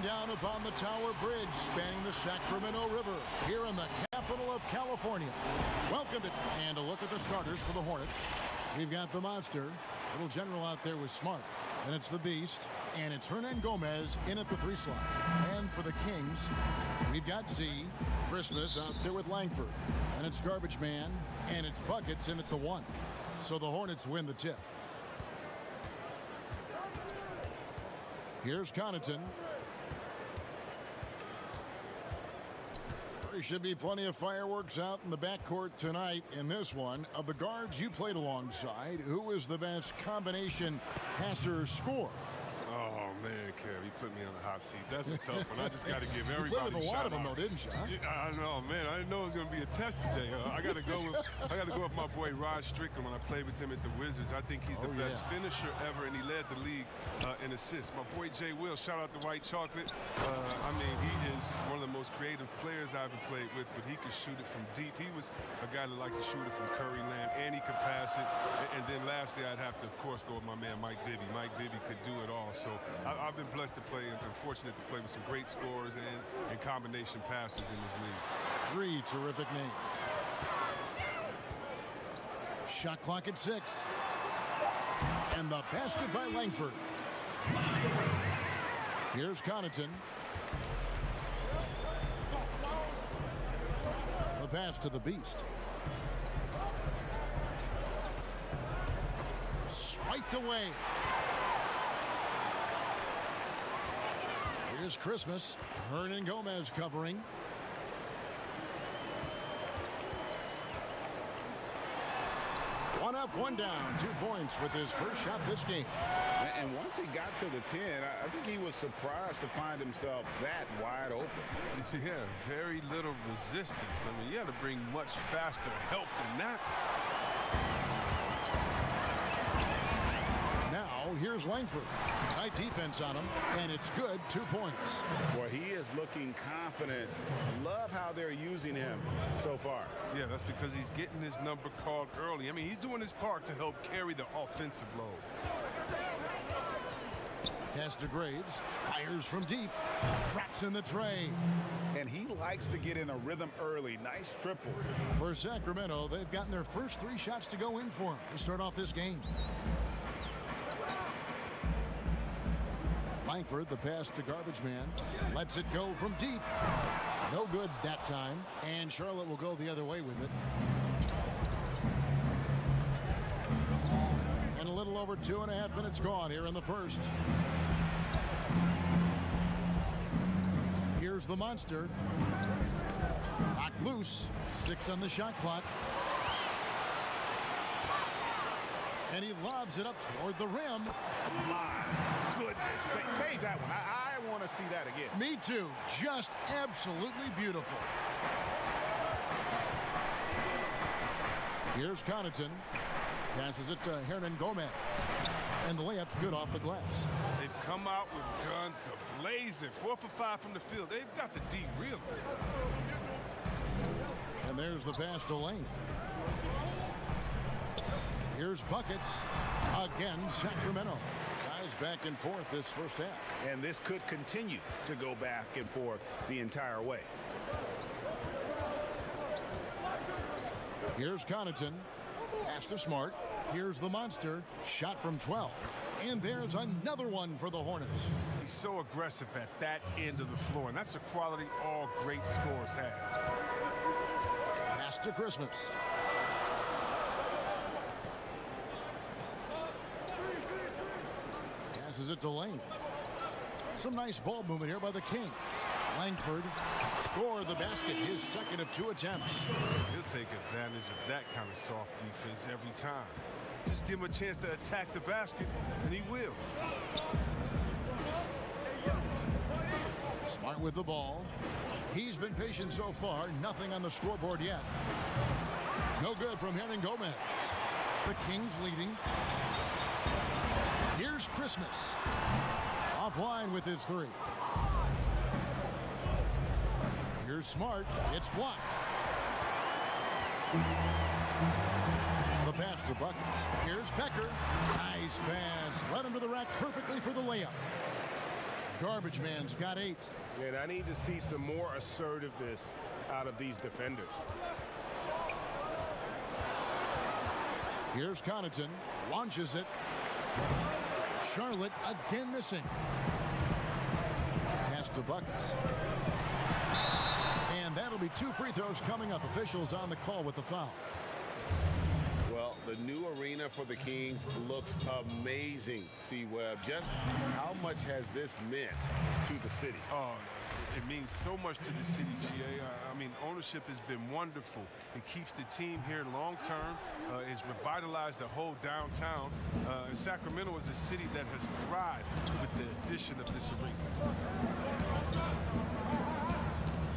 down upon the Tower Bridge spanning the Sacramento River here in the capital of California. Welcome to, and a look at the starters for the Hornets. We've got the monster, little general out there with Smart, and it's the beast, and it's Hernan Gomez in at the 3 slot. And for the Kings, we've got Z, Christmas out there with Langford, and it's Garbage Man, and it's Buckets in at the 1. So the Hornets win the tip. Here's Connaughton. There should be plenty of fireworks out in the backcourt tonight in this one. Of the guards you played alongside, who is the best combination passer scorer? Oh, man, Kev, you put me on the hot seat. That's a tough one. I just got to give everybody you played with a lot of them, though, didn't you? Huh? Yeah, I know, man. I didn't know it was going to be a test today. I got to go with my boy Rod Strickland when I played with him at the Wizards. I think he's the best finisher ever, and he led the league in assists. My boy Jay Will, shout out to White Chocolate. I mean, he is one of the most creative players I ever played with, but he could shoot it from deep. He was a guy that liked to shoot it from Curry Land, and he could pass it. And then lastly, I'd have to, of course, go with my man Mike Bibby. Mike Bibby could do it all. So I've been blessed to play and fortunate to play with some great scorers and combination passers in this league. 3 terrific names. Shot clock at 6. And the basket by Langford. Here's Connaughton. The pass to the beast. Swiped away. Here's Christmas. Hernan Gomez covering. One up, one down. 2 points with his first shot this game. And once he got to the 10, I think he was surprised to find himself that wide open. Yeah, very little resistance. I mean, you had to bring much faster help than that. Now, here's Langford. Tight defense on him, and it's good. 2 points. Well, he is looking confident. Love how they're using him so far. Yeah, that's because he's getting his number called early. I mean, he's doing his part to help carry the offensive load. Pass to Graves. Fires from deep. Drops in the tray. And he likes to get in a rhythm early. Nice triple. For Sacramento, they've gotten their first 3 shots to go in for him to start off this game. Langford, the pass to Garbage Man. Lets it go from deep. No good that time. And Charlotte will go the other way with it. And a little over 2.5 minutes gone here in the first. Here's the monster. Knocked loose. 6 on the shot clock. And he lobs it up toward the rim. My goodness. Save that one. I want to see that again. Me too. Just absolutely beautiful. Here's Connaughton. Passes it to Hernan Gomez. And the layup's good off the glass. They've come out with guns ablazing. 4 for 5 from the field. They've got the D reeling. And there's the pass to Lane. Here's Buckets. Again, Sacramento. Guys back and forth this first half. And this could continue to go back and forth the entire way. Here's Connaughton. Pass to Smart. Here's the monster. Shot from 12. And there's another one for the Hornets. He's so aggressive at that end of the floor, and that's a quality all great scorers have. Pass to Christmas. Passes it to Lane. Some nice ball movement here by the Kings. Langford scored the basket, his second of 2 attempts. He'll take advantage of that kind of soft defense every time. Just give him a chance to attack the basket, and he will. Smart with the ball. He's been patient so far. Nothing on the scoreboard yet. No good from Hernan Gomez. The Kings leading. Here's Christmas. Offline with his 3. Here's Smart. It's blocked. The pass to Buckets. Here's Becker. Nice pass. Led him to the rack perfectly for the layup. Garbage man's got 8. And I need to see some more assertiveness out of these defenders. Here's Connaughton. Launches it. Charlotte again missing. Pass to Buckets. And that'll be 2 free throws coming up. Officials on the call with the foul. Well, the new arena for the Kings looks amazing, C-Webb. Just how much has this meant to the city? Oh, it means so much to the city, GA. I mean, ownership has been wonderful. It keeps the team here long term. It's revitalized the whole downtown. And Sacramento is a city that has thrived with the addition of this arena.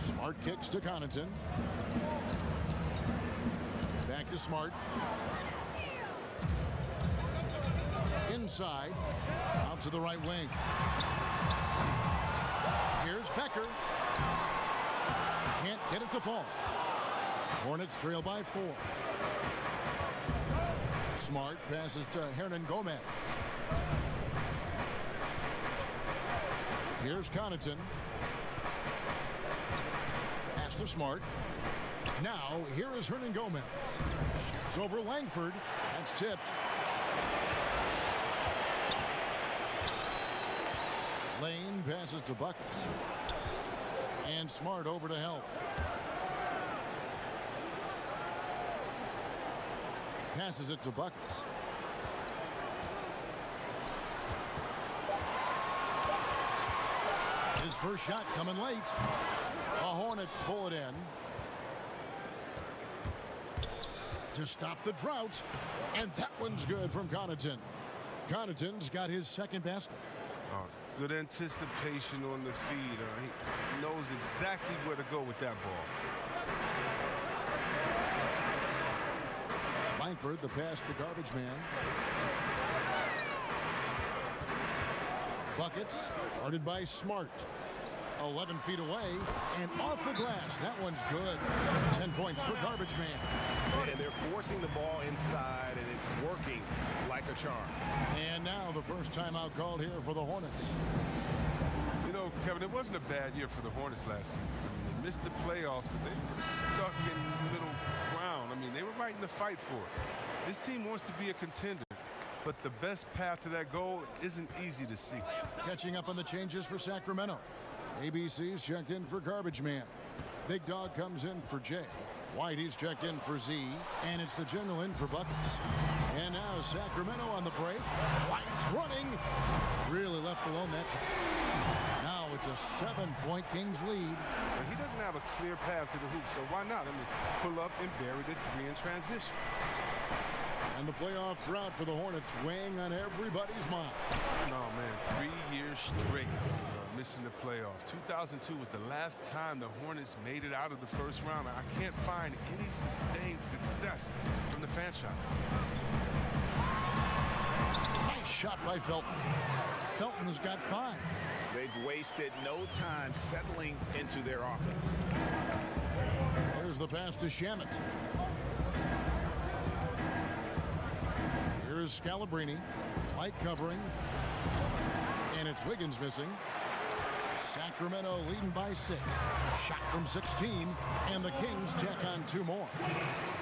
Smart kicks to Connaughton. Back to Smart. Inside. Out to the right wing. Here's Becker. Can't get it to fall. Hornets trail by 4. Smart passes to Hernan Gomez. Here's Connaughton. Pass to Smart. Now, here is Hernan Gomez. It's over Langford. That's tipped. Lane passes to Buckets. And Smart over to help. Passes it to Buckets. His first shot coming late. The Hornets pull it in. To stop the drought. And that one's good from Connaughton. Connaughton's got his second basket. Oh, good anticipation on the feed. He knows exactly where to go with that ball. Langford, the pass to Garbage Man. Buckets, guarded by Smart. 11 feet away and off the glass. That one's good. 10 points for Garbage Man. And they're forcing the ball inside, and it's working like a charm. And now the first timeout called here for the Hornets. You know, Kevin, it wasn't a bad year for the Hornets last season. I mean, they missed the playoffs, but they were stuck in middle ground. I mean, they were right in the fight for it. This team wants to be a contender, but the best path to that goal isn't easy to see. Catching up on the changes for Sacramento. ABC's checked in for Garbage Man. Big Dog comes in for Jay. Whitey's checked in for Z. And it's the general in for Buckets. And now Sacramento on the break. White's running. Really left alone that time. Now it's a 7-point Kings lead. But he doesn't have a clear path to the hoop, so why not? I mean, pull up and bury the 3 in transition. And the playoff drought for the Hornets weighing on everybody's mind. No, man, 3 years straight missing the playoff. 2002 was the last time the Hornets made it out of the first round. I can't find any sustained success from the franchise. Nice shot by Felton. Felton's got 5. They've wasted no time settling into their offense. There's the pass to Shamet. Here is Scalabrini. Light covering. And it's Wiggins missing. Sacramento leading by 6. Shot from 16. And the Kings check on 2 more.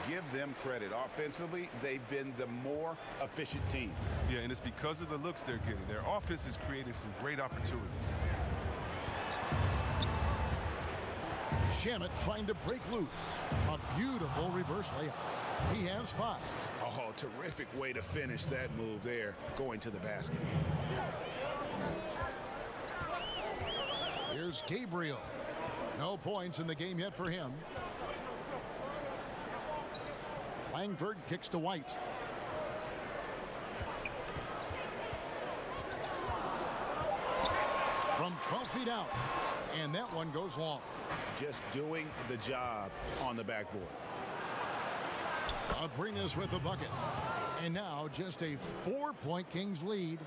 Give them credit. Offensively, they've been the more efficient team. Yeah, and it's because of the looks they're getting. Their offense is creating some great opportunities. Shamet trying to break loose. A beautiful reverse layup. He has 5. Oh, terrific way to finish that move there, going to the basket. Here's Gabriel. No points in the game yet for him. Langford kicks to White. From 12 feet out. And that one goes long. Just doing the job on the backboard. Abrinas with the bucket. And now just a 4-point Kings lead.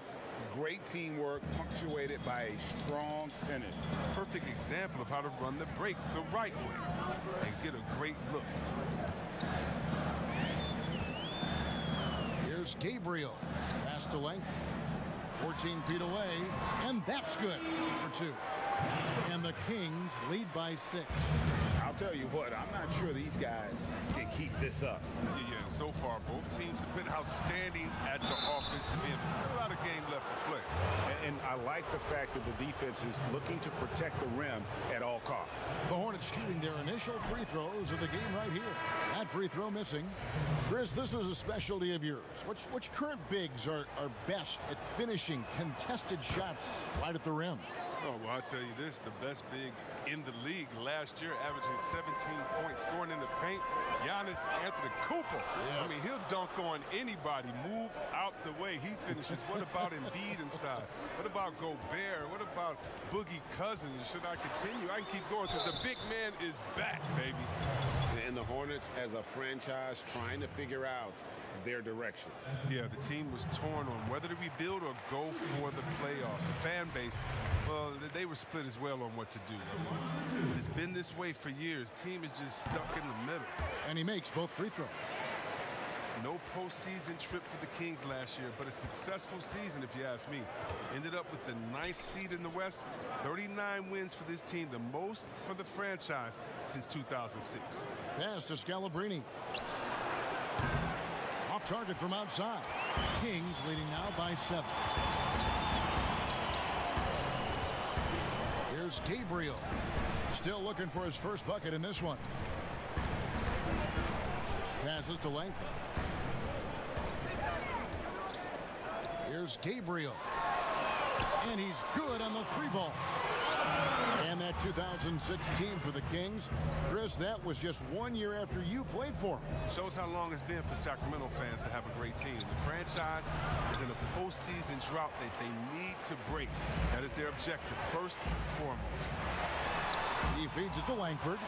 Great teamwork punctuated by a strong finish. Perfect example of how to run the break the right way and get a great look. Here's Gabriel. Pass to Langford. 14 feet away, and that's good for 2. And the Kings lead by 6. I'll tell you what, I'm not sure these guys can keep this up. Yeah, so far, both teams have been outstanding at the offensive end. There's a lot of game left to play. And I like the fact that the defense is looking to protect the rim at all costs. The Hornets shooting their initial free throws of the game right here. That free throw missing. Chris, this was a specialty of yours. Which current bigs are best at finishing contested shots right at the rim? Oh, well, I'll tell you this, the best big in the league last year, averaging 17 points, scoring in the paint, Giannis Antetokounmpo. Yes. I mean, he'll dunk on anybody. Move out the way he finishes. What about Embiid inside? What about Gobert? What about Boogie Cousins? Should I continue? I can keep going because the big man is back, baby. And the Hornets, as a franchise, trying to figure out their direction. Yeah, the team was torn on whether to rebuild or go for the playoffs. The fan base, well, they were split as well on what to do. I mean, it's been this way for years. Team is just stuck in the middle. And he makes both free throws. No postseason trip for the Kings last year, but a successful season, if you ask me. Ended up with the 9th seed in the West, 39 wins for this team, the most for the franchise since 2006. Pass to Scalabrine. Off target from outside. Kings leading now by 7. Here's Gabriel. Still looking for his first bucket in this one. Passes to Langford. Here's Gabriel. And he's good on the 3-ball. And that 2016 for the Kings, Chris, that was just 1 year after you played for them. Shows how long it's been for Sacramento fans to have a great team. The franchise is in a postseason drought that they need to break. That is their objective, first and foremost. He feeds it to Langford.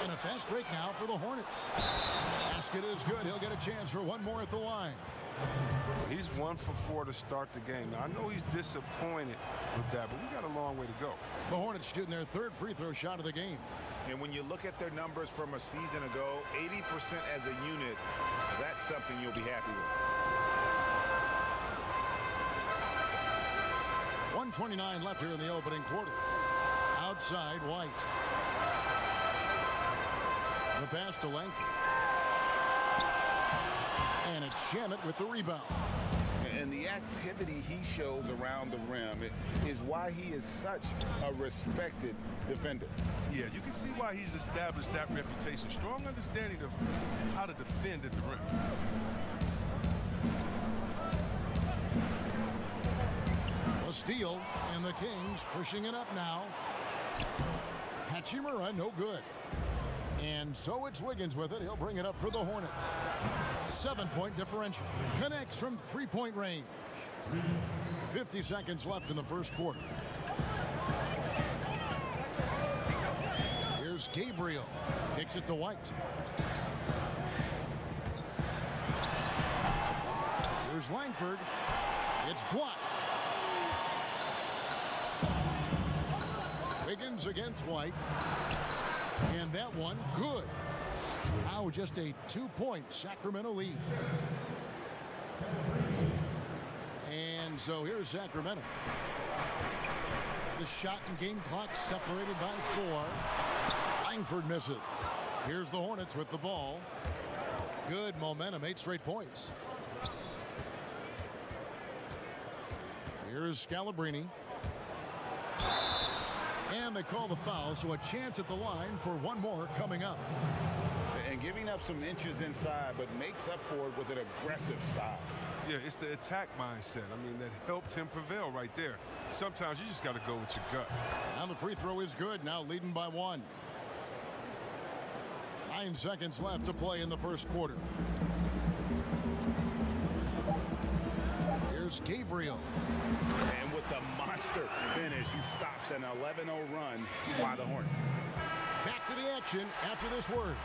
And a fast break now for the Hornets. Basket is good. He'll get a chance for one more at the line. He's 1 for 4 to start the game. Now, I know he's disappointed with that, but we got a long way to go. The Hornets shooting their 3rd free throw shot of the game. And when you look at their numbers from a season ago, 80% as a unit, that's something you'll be happy with. 1:29 left here in the opening quarter. Outside, White. The pass to Langford. And it's Shamet with the rebound. And the activity he shows around the rim is why he is such a respected defender. Yeah, you can see why he's established that reputation. Strong understanding of how to defend at the rim. A steal, and the Kings pushing it up now. Hachimura, no good. And so it's Wiggins with it. He'll bring it up for the Hornets. 7-point differential. Connects from 3-point range. 50 seconds left in the first quarter. Here's Gabriel. Kicks it to White. Here's Langford. It's blocked. Wiggins against White. And that one, good. Now just a 2-point Sacramento lead. And so here's Sacramento. The shot and game clock separated by 4. Langford misses. Here's the Hornets with the ball. Good momentum, 8 straight points. Here's Scalabrine. And they call the foul, so a chance at the line for one more coming up. And giving up some inches inside, but makes up for it with an aggressive style. Yeah, it's the attack mindset. I mean, that helped him prevail right there. Sometimes you just got to go with your gut. And the free throw is good, now leading by 1. 9 seconds left to play in the first quarter. Here's Gabriel. And with the monster finish, he stops an 11-0 run by the Hornets. Back to the action after this word.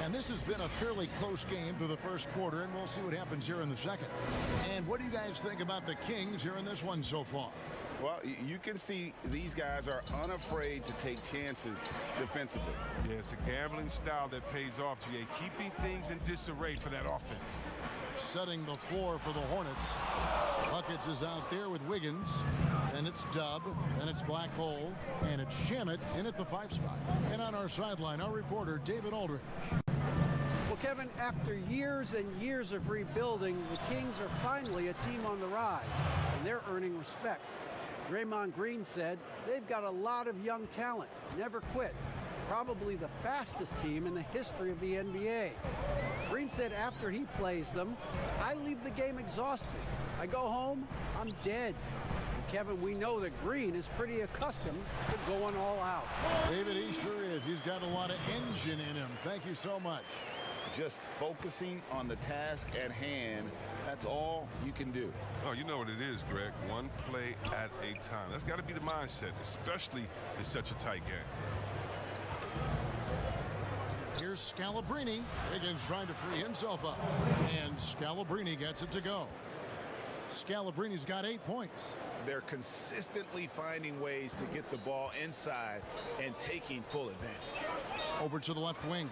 And this has been a fairly close game through the first quarter, and we'll see what happens here in the second. And what do you guys think about the Kings here in this one so far? Well, you can see these guys are unafraid to take chances defensively. Yeah, it's a gambling style that pays off, GA, keeping things in disarray for that offense. Setting the floor for the Hornets. Buckets is out there with Wiggins. And it's Dub. And it's Black Hole. And it's Shamet in at the 5 spot. And on our sideline, our reporter, David Aldridge. Well, Kevin, after years and years of rebuilding, the Kings are finally a team on the rise. And they're earning respect. Draymond Green said they've got a lot of young talent. Never quit. Probably the fastest team in the history of the NBA. Green said after he plays them, I leave the game exhausted. I go home, I'm dead. And Kevin, we know that Green is pretty accustomed to going all out. David, he sure is. He's got a lot of engine in him. Thank you so much. Just focusing on the task at hand, that's all you can do. Oh, you know what it is, Greg. One play at a time. That's got to be the mindset, especially in such a tight game. Here's Scalabrine. Wiggins trying to free himself up. And Scalabrine gets it to go. Scalabrine's got 8 points. They're consistently finding ways to get the ball inside and taking full advantage. Over to the left wing.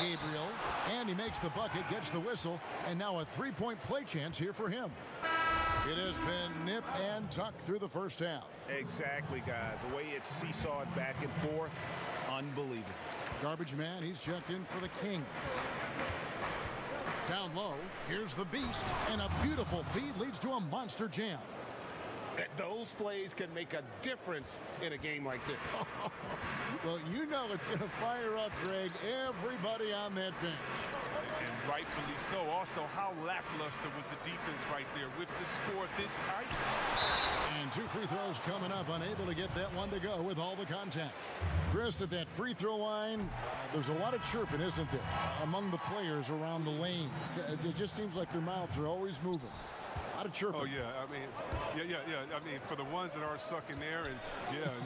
Gabriel. And he makes the bucket, gets the whistle, and now a 3-point play chance here for him. It has been nip and tuck through the first half. Exactly, guys. The way it's seesawed back and forth, unbelievable. Garbage man, he's checked in for the Kings. Down low, here's the Beast, and a beautiful feed leads to a monster jam. Those plays can make a difference in a game like this. Well, you know it's going to fire up, Greg, everybody on that bench. And rightfully so. Also, how lackluster was the defense right there with the score this tight? And 2 free throws coming up, unable to get that one to go with all the contact. Chris, at that free throw line, there's a lot of chirping, isn't there, among the players around the lane. It just seems like their mouths are always moving. A lot of chirping. Oh, yeah. I mean, yeah. I mean, for the ones that are sucking there and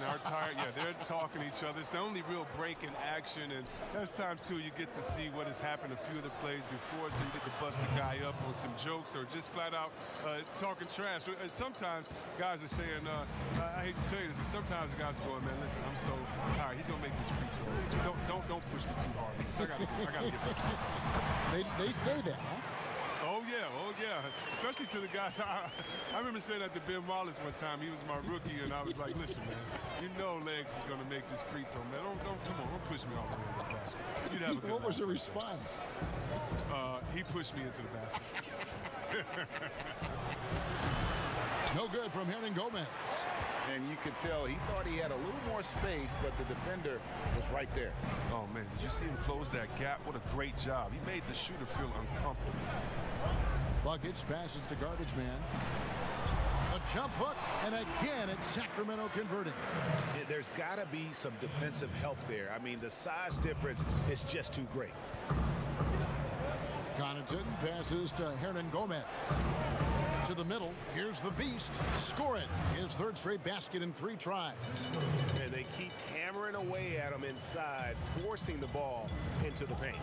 are tired, they're talking to each other. It's the only real break in action. And there's times, too, you get to see what has happened a few of the plays before, so you get to bust the guy up on some jokes or just flat out talking trash. And sometimes guys are saying, I hate to tell you this, but sometimes the guys are going, man, listen, I'm so tired. He's going to make this free throw. Don't push me too hard. I got to get back to free throws. They say that, huh? Oh, yeah. Especially to the guys. I remember saying that to Ben Wallace one time. He was my rookie, and I was like, listen, man, you know Legs is going to make this free throw, man. Don't push me all the way into the basket. You'd have a good What was the night. response? He pushed me into the basket. No good from Hernan Gomez. And you could tell he thought he had a little more space, but the defender was right there. Oh, man, did you see him close that gap? What a great job. He made the shooter feel uncomfortable. Buckets passes to Garbage Man. A jump hook, and again it's Sacramento converting. There's got to be some defensive help there. I mean, the size difference is just too great. Connaughton passes to Hernan Gomez. To the middle, here's the Beast. Score it. His 3rd straight basket in 3 tries. And they keep hammering away at him inside, forcing the ball into the paint.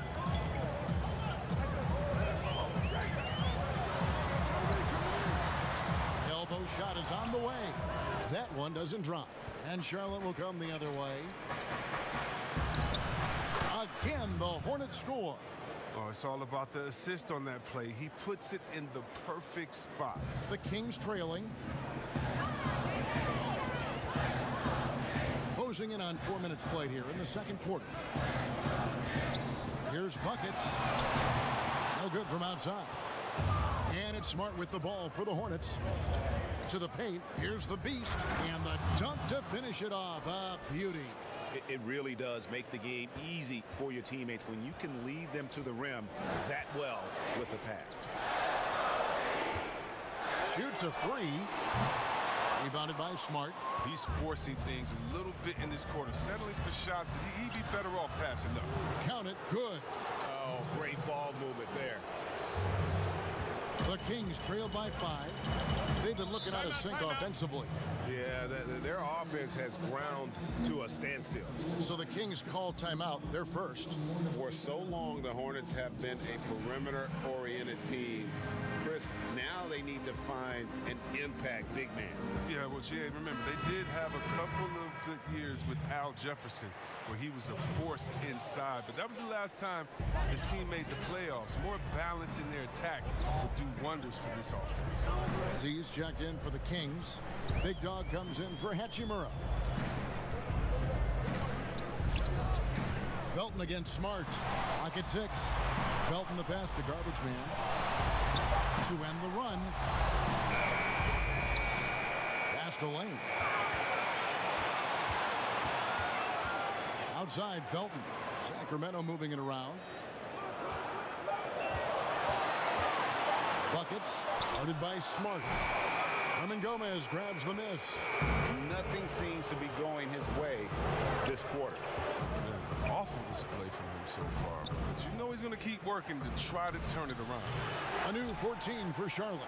Elbow shot is on the way. That one doesn't drop. And Charlotte will come the other way. Again, the Hornets score. Oh, it's all about the assist on that play. He puts it in the perfect spot. The Kings trailing. Closing in on 4 minutes played here in the 2nd quarter. Here's Buckets. No good from outside. And it's Smart with the ball for the Hornets. To the paint. Here's the Beast. And the dunk to finish it off. A beauty. It really does make the game easy for your teammates when you can lead them to the rim that well with a pass. Shoots a 3. Rebounded by Smart. He's forcing things a little bit in this quarter, settling for shots that he'd be better off passing up. Count it. Good. Oh, great ball movement there. The Kings trail by 5. They've been looking out of sync offensively. Yeah, their offense has ground to a standstill. So the Kings call timeout. They're first. For so long, the Hornets have been a perimeter-oriented team. Chris, Chris, now they need to find an impact big man. Yeah, well, Jay, remember, they did have a couple of good years with Al Jefferson, where he was a force inside. But that was the last time the team made the playoffs. More balance in their attack would do wonders for this offense. Z's checked in for the Kings. Big Dog comes in for Hachimura. Felton against Smart. Lock at 6. Felton the pass to Garbage Man. To end the run. Pass to Lane. Outside Felton. Sacramento moving it around. Buckets. Guarded by Smart. Herman Gomez grabs the miss. Nothing seems to be going his way this quarter. Yeah, awful display from him so far. But you know he's going to keep working to try to turn it around. A new 14 for Charlotte.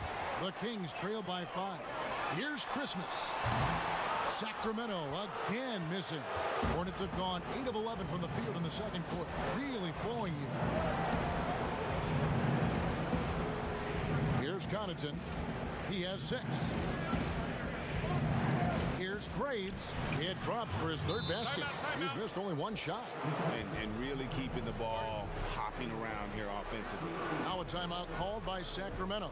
The Kings trail by 5. Here's Christmas. Sacramento again missing. Hornets have gone 8 of 11 from the field in the second quarter. Really flowing here. Here's Connaughton. He has 6. Here's Graves. It drops for his 3rd basket. He's missed only 1 shot. And really keeping the ball hopping around here offensively. Now a timeout called by Sacramento.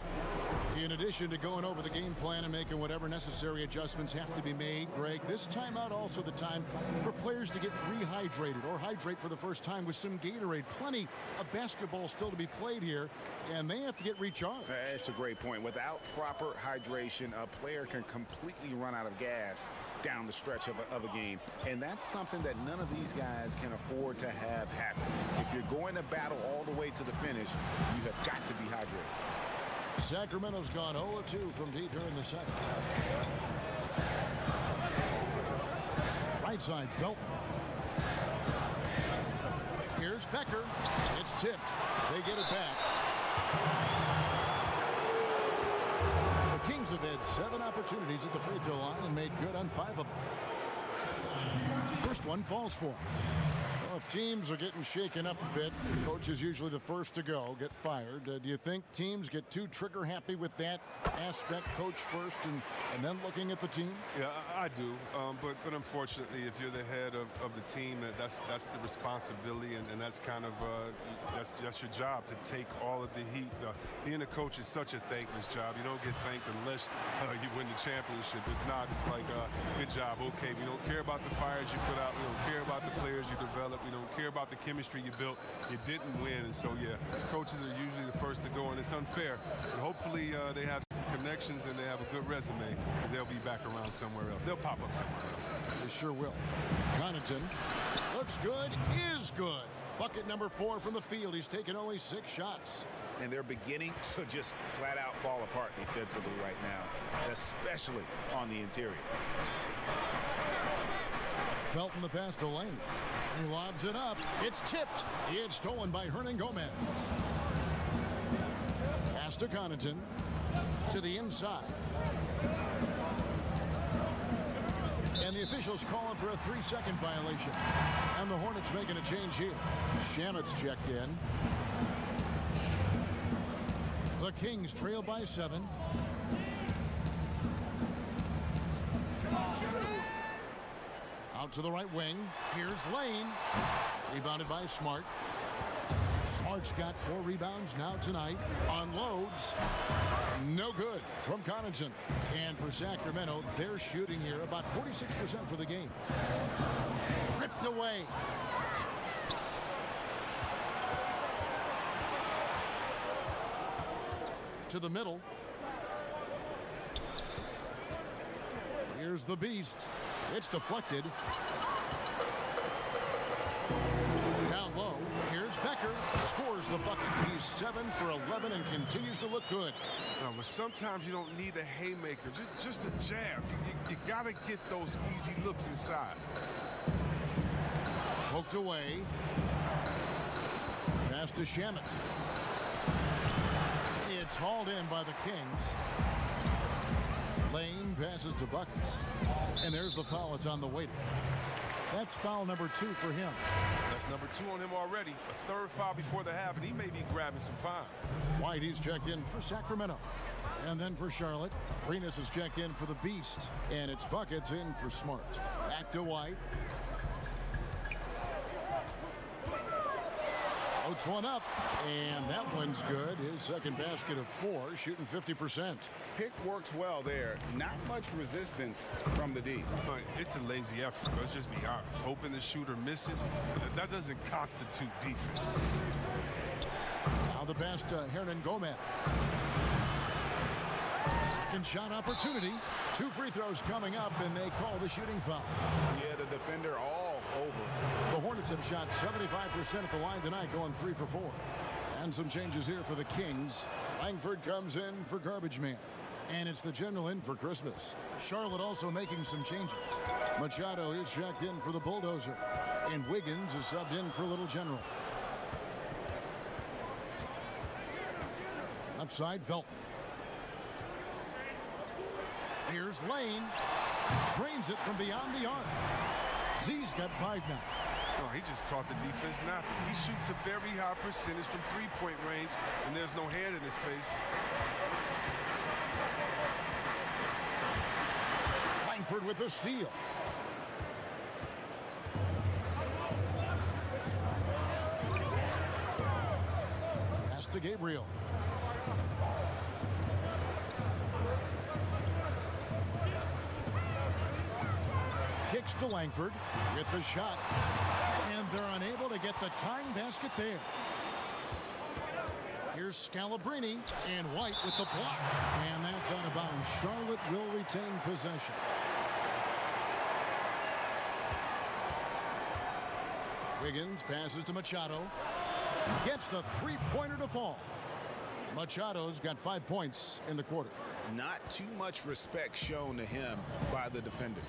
In addition to going over the game plan and making whatever necessary adjustments have to be made, Greg, this timeout also the time for players to get rehydrated or hydrate for the first time with some Gatorade. Plenty of basketball still to be played here, and they have to get recharged. That's a great point. Without proper hydration, a player can completely run out of gas down the stretch of a game. And that's something that none of these guys can afford to have happen. If you're going to battle all the way to the finish, you have got to be hydrated. Sacramento's gone 0-2 from deep here in the second. Right side, Felton. Here's Becker. It's tipped. They get it back. The Kings have had 7 opportunities at the free throw line and made good on 5 of them. First one falls for them. Well, if teams are getting shaken up a bit, the coach is usually the first to go, get fired. Do you think teams get too trigger happy with that aspect, coach first and then looking at the team? Yeah, I do. But unfortunately, if you're the head of the team, that's the responsibility, and that's kind of that's your job, to take all of the heat. Being a coach is such a thankless job. You don't get thanked unless you win the championship. If not, it's like, good job. Okay, we don't care about the fires you put out. We don't care about the players you develop. We don't care about the chemistry you built. You didn't win, and so yeah, coaches are usually the first to go, and it's unfair. But hopefully they have some connections and they have a good resume, because they'll be back around somewhere else. They'll pop up somewhere else. They sure will. Connaughton looks good, is good. Bucket number 4 from the field. He's taken only 6 shots. And they're beginning to just flat out fall apart defensively right now, especially on the interior. Felton the pass to Lane. He lobs it up. It's tipped. It's stolen by Hernan Gomez. Pass to Connaughton. To the inside. And the officials calling for a 3-second violation. And the Hornets making a change here. Shamet's checked in. The Kings trail by 7. Out to the right wing. Here's Lane. Rebounded by Smart. Smart's got 4 rebounds now tonight. Unloads. No good from Connaughton. And for Sacramento, they're shooting here about 46% for the game. Ripped away. To the middle. Here's the Beast. It's deflected. Down low. Here's Becker. Scores the bucket. He's 7 for 11 and continues to look good. No, but sometimes you don't need a haymaker. Just a jab. You got to get those easy looks inside. Poked away. Pass to Shamet. It's hauled in by the Kings. Lane passes to Buckets. And there's the foul. It's on the waiter. That's foul number 2 for him. That's number 2 on him already. A third foul before the half, and he may be grabbing some pine. White, he's checked in for Sacramento. And then for Charlotte, Arenas is checked in for the Beast. And it's buckets in for Smart. Back to White. Floats one up, and that one's good. His second basket of 4, shooting 50%. Pick works well there. Not much resistance from the D. But it's a lazy effort. Let's just be honest. Hoping the shooter misses, that doesn't constitute defense. Now the pass to Hernan Gomez. Second shot opportunity. 2 free throws coming up, and they call the shooting foul. Yeah, the defender all over. The Hornets have shot 75% at the line tonight, going 3 for 4. And some changes here for the Kings. Langford comes in for Garbage Man. And it's the general in for Christmas. Charlotte also making some changes. Machado is checked in for the Bulldozer. And Wiggins is subbed in for Little General. Upside Felton. Here's Lane. Drains it from beyond the arc. Z's got 5 now. Oh, he just caught the defense napping. He shoots a very high percentage from three-point range, and there's no hand in his face. Langford with the steal. Pass to Gabriel. Kicks to Langford with the shot. And they're unable to get the tying basket there. Here's Scalabrine and White with the block. And that's out of bounds. Charlotte will retain possession. Wiggins passes to Machado. Gets the three-pointer to fall. Machado's got 5 points in the quarter. Not too much respect shown to him by the defenders.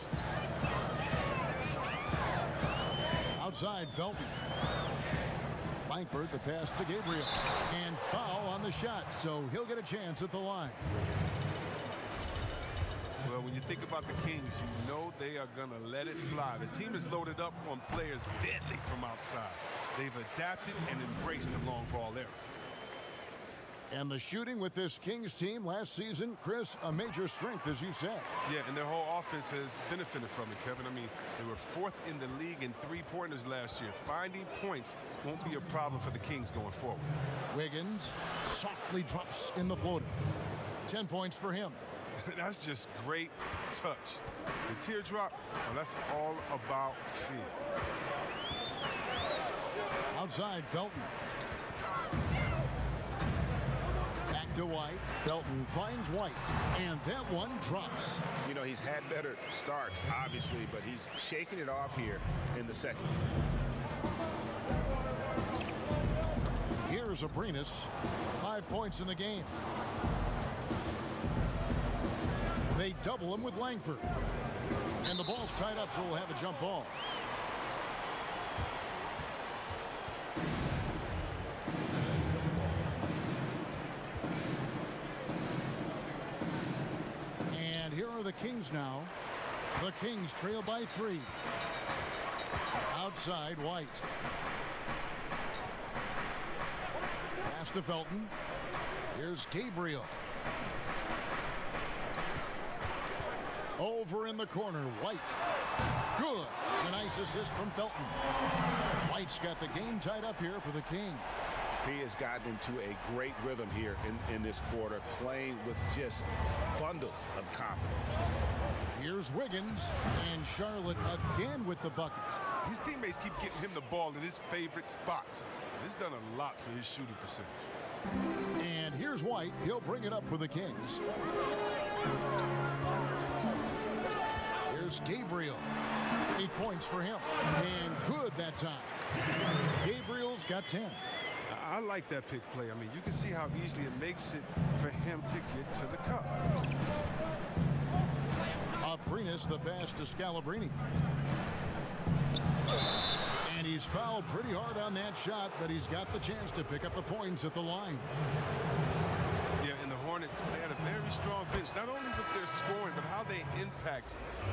Outside Felton. Langford, the pass to Gabriel. And foul on the shot, so he'll get a chance at the line. Well, when you think about the Kings, you know they are going to let it fly. The team is loaded up on players deadly from outside. They've adapted and embraced the long ball era. And the shooting with this Kings team last season, Chris, a major strength, as you said. Yeah, and their whole offense has benefited from it, Kevin. I mean, they were 4th in the league in three-pointers last year. Finding points won't be a problem for the Kings going forward. Wiggins softly drops in the floater. 10 points for him. That's just great touch. The teardrop, well, that's all about feel. Outside Felton. Back to White. Felton finds White. And that one drops. You know, he's had better starts, obviously, but he's shaking it off here in the second. Here's Abrinas. 5 points in the game. They double him with Langford. And the ball's tied up, so we'll have a jump ball. And here are the Kings now. The Kings trail by 3. Outside White. Pass to Felton. Here's Gabriel. Over in the corner, White. Good. A nice assist from Felton. White's got the game tied up here for the Kings. He has gotten into a great rhythm here in this quarter, playing with just bundles of confidence. Here's Wiggins, and Charlotte again with the bucket. His teammates keep getting him the ball in his favorite spots. He's done a lot for his shooting percentage. And here's White. He'll bring it up for the Kings. Here's Gabriel. 8 points for him. And good that time. Gabriel's got 10. I like that pick play. I mean, you can see how easily it makes it for him to get to the cup. Abrinas, the pass to Scalabrine. And he's fouled pretty hard on that shot, but he's got the chance to pick up the points at the line. Yeah, and the Hornets, they had a very strong bench, not only with their scoring, but how they impact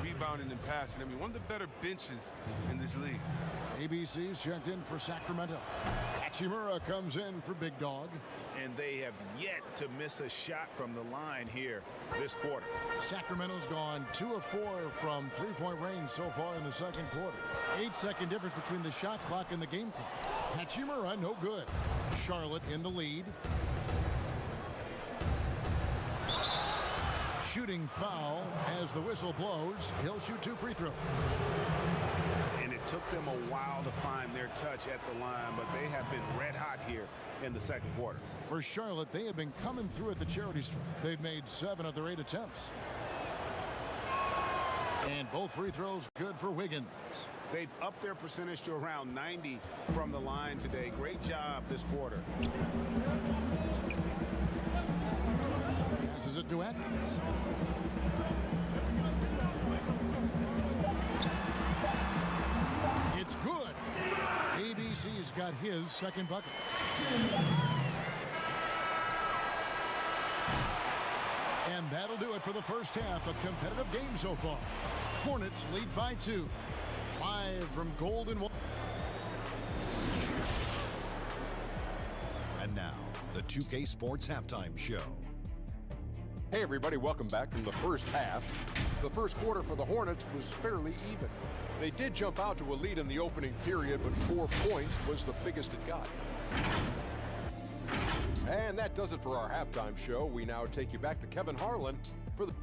rebounding and passing. I mean, one of the better benches in this league. ABC's checked in for Sacramento. Hachimura comes in for Big Dog. And they have yet to miss a shot from the line here this quarter. Sacramento's gone 2 of 4 from three-point range so far in the second quarter. 8-second difference between the shot clock and the game clock. Hachimura, no good. Charlotte in the lead. Shooting foul as the whistle blows. He'll shoot 2 free throws. And it took them a while to find their touch at the line, but they have been red hot here in the second quarter. For Charlotte, they have been coming through at the charity stripe. They've made 7 of their 8 attempts. And both free throws good for Wiggins. They've upped their percentage to around 90 from the line today. Great job this quarter. Passes it to Atkins. It's good. ABC's got his second bucket. And that'll do it for the first half. A competitive game so far. Hornets lead by 2. Live from Golden. And now, the 2K Sports Halftime Show. Hey everybody, welcome back from the first half. The first quarter for the Hornets was fairly even. They did jump out to a lead in the opening period, but 4 points was the biggest it got. And that does it for our halftime show. We now take you back to Kevin Harlan for the...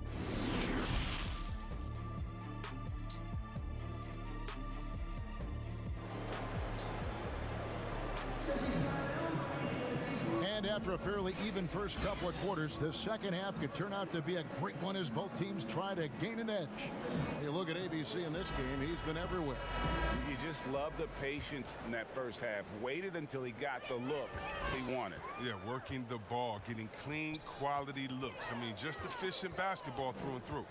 And after a fairly even first couple of quarters, the second half could turn out to be a great one as both teams try to gain an edge. You look at ABC in this game, he's been everywhere. You just love the patience in that first half. Waited until he got the look he wanted. Yeah, working the ball, getting clean, quality looks. I mean, just efficient basketball through and through.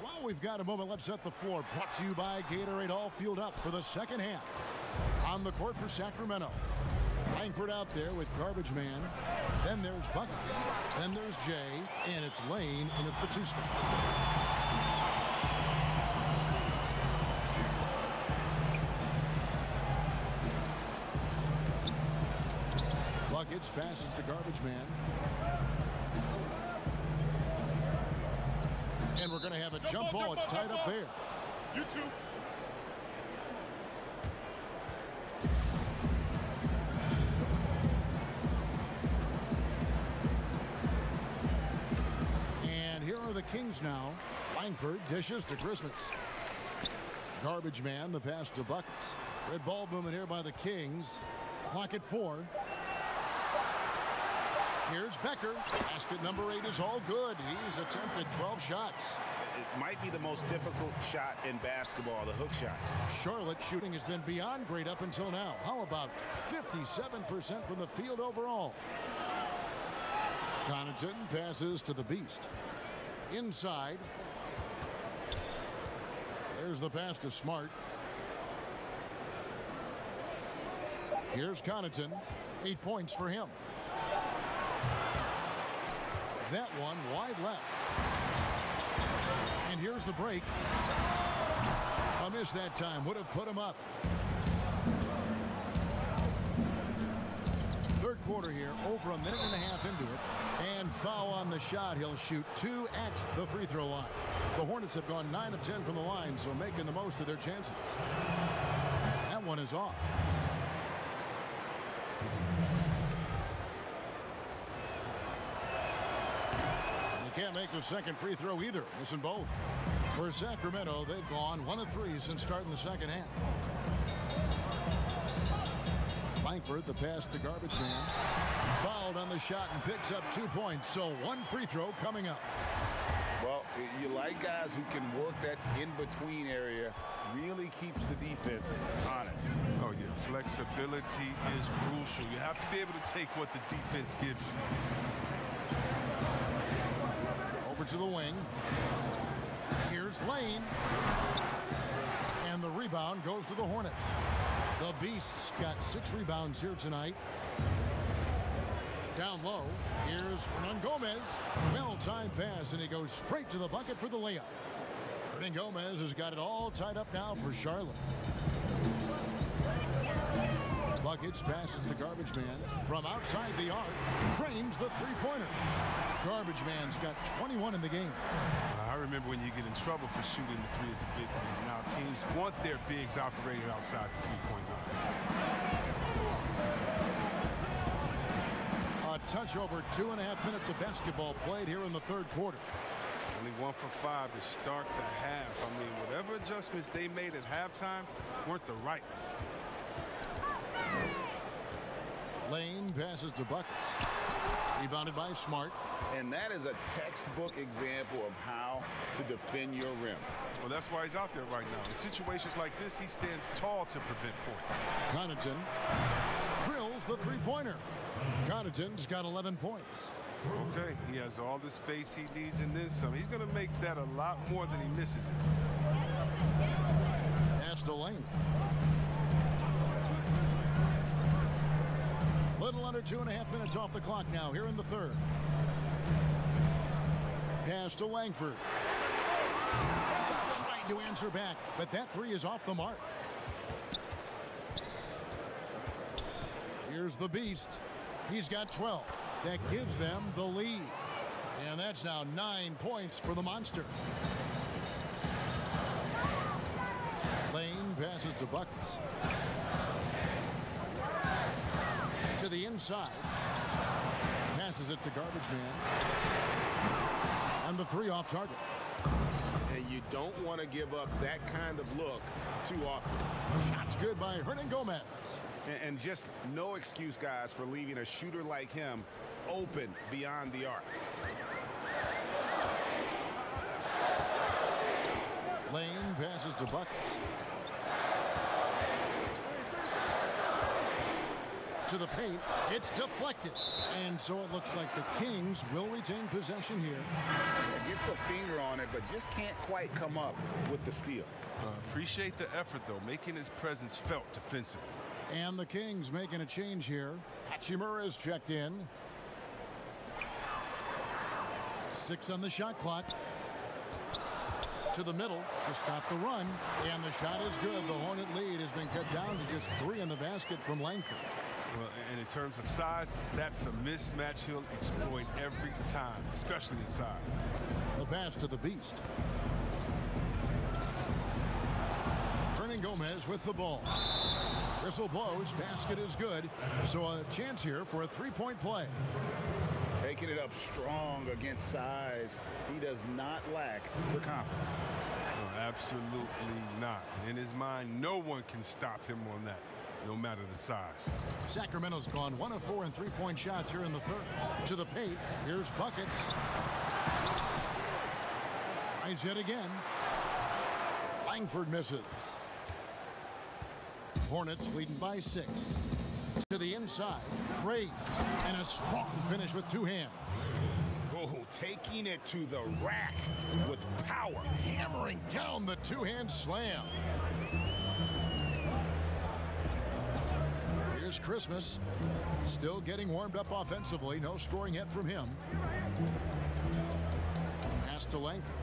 While we've got a moment, let's set the floor. Brought to you by Gatorade, all fueled up for the second half. On the court for Sacramento. Langford out there with Garbage Man. Then there's Buckets. Then there's Jay. And it's Lane in at the 2 spot. Buckets passes to Garbage Man. And we're going to have a jump ball. It's tied up there. You too. The Kings now. Langford dishes to Christmas. Garbage Man, the pass to Buckets. Red ball movement here by the Kings. Clock at 4. Here's Becker. Basket number 8 is all good. He's attempted 12 shots. It might be the most difficult shot in basketball, the hook shot. Charlotte shooting has been beyond great up until now. How about 57% from the field overall? Connaughton passes to the Beast. Inside. There's the pass to Smart. Here's Connaughton. 8 points for him. That one wide left. And here's the break. A miss that time would have put him up. Third quarter here, over a minute and a half into it. And foul on the shot. He'll shoot 2 at the free throw line. The Hornets have gone 9 of 10 from the line, so making the most of their chances. That one is off. You can't make the second free throw either. Missing both. For Sacramento, they've gone 1 of 3 since starting the second half. Langford, the pass to Garbage Man. Fouled on the shot and picks up 2 points. So 1 free throw coming up. Well, you like guys who can work that in-between area. Really keeps the defense honest. Oh, yeah. Flexibility is crucial. You have to be able to take what the defense gives you. Over to the wing. Here's Lane. And the rebound goes to the Hornets. The Beasts got 6 rebounds here tonight. Down low, here's Hernan Gomez. Well-timed pass, and he goes straight to the bucket for the layup. Hernan Gomez has got it all tied up now for Charlotte. Buckets passes to Garbage Man. From outside the arc, drains the three-pointer. Garbage Man's got 21 in the game. I remember when you get in trouble for shooting the three as a big man. Now teams want their bigs operating outside the three-point line. A touch over 2.5 minutes of basketball played here in the third quarter. Only 1 for 5 to start the half. I mean, whatever adjustments they made at halftime weren't the right ones. Lane passes to Buckets. Rebounded by Smart. And that is a textbook example of how to defend your rim. Well, that's why he's out there right now. In situations like this, he stands tall to prevent points. Connaughton drills the three-pointer. Connaughton's got 11 points. Okay, he has all the space he needs and then some. He's going to make that a lot more than he misses it. Pass to Lane. Little under 2.5 minutes off the clock now here in the third. Pass to Langford. Trying to answer back, but that three is off the mark. Here's the Beast. He's got 12. That gives them the lead. And that's now 9 points for the Monster. Lane passes to Buckets. To the inside. Passes it to Garbage Man. And the three off target. And you don't want to give up that kind of look too often. Shots good by Hernan Gomez. And just no excuse, guys, for leaving a shooter like him open beyond the arc. Lane passes to Buckets. To the paint. It's deflected. And so it looks like the Kings will retain possession here. Gets a finger on it, but just can't quite come up with the steal. Appreciate the effort, though, making his presence felt defensively. And the Kings making a change here. Hachimura is checked in. 6 on the shot clock. To the middle to stop the run. And the shot is good. The Hornet lead has been cut down to just 3 in the basket from Langford. Well, and in terms of size, that's a mismatch he'll exploit every time, especially inside. The pass to the Beast. Hernan Gomez with the ball. Whistle blows. Basket is good. So a chance here for a three-point play. Taking it up strong against size. He does not lack for confidence. No, absolutely not. And in his mind, no one can stop him on that, no matter the size. Sacramento's gone 1 of 4 in three-point shots here in the third. To the paint. Here's Buckets. Tries yet again. Langford misses. Hornets leading by 6. To the inside. Great. And a strong finish with 2 hands. Oh, taking it to the rack with power. Hammering down the 2-hand slam. Here's Christmas. Still getting warmed up offensively. No scoring yet from him. Pass to Langford.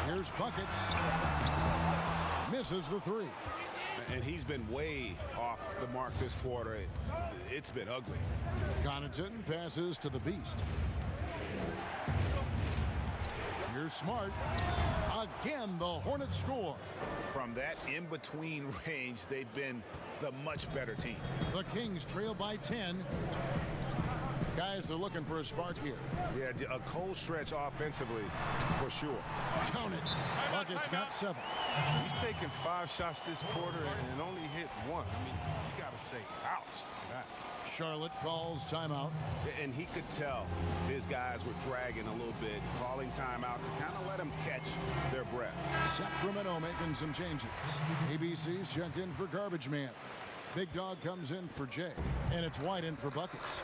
Here's Buckets. Misses the 3. And he's been way off the mark this quarter. It's been ugly. Connaughton passes to the Beast. Here's Smart. Again, the Hornets score. From that in-between range, they've been the much better team. The Kings trail by 10. Guys are looking for a spark here. Yeah, a cold stretch offensively, for sure. Count it. Buckets got 7. He's taken 5 shots this quarter and only hit 1. I mean, you got to say ouch to that. Charlotte calls timeout. And he could tell his guys were dragging a little bit, calling timeout to kind of let them catch their breath. Sacramento making some changes. ABC's checked in for Garbage Man. Big Dog comes in for Jay. And it's White in for Buckets.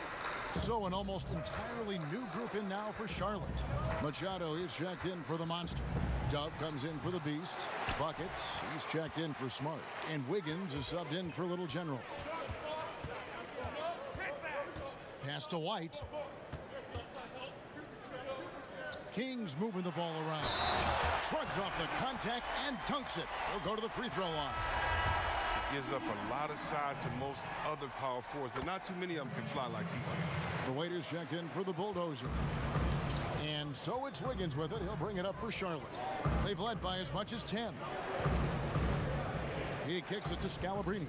So an almost entirely new group in now for Charlotte. Machado is checked in for the Monster. Dove comes in for the Beast. Buckets, he's checked in for Smart. And Wiggins is subbed in for Little General. Pass to White. Kings moving the ball around. Shrugs off the contact and dunks it. He'll go to the free throw line. Gives up a lot of size to most other power forwards, but not too many of them can fly like he can. The waiters check in for the Bulldozer. And so it's Wiggins with it. He'll bring it up for Charlotte. They've led by as much as 10. He kicks it to Scalabrine.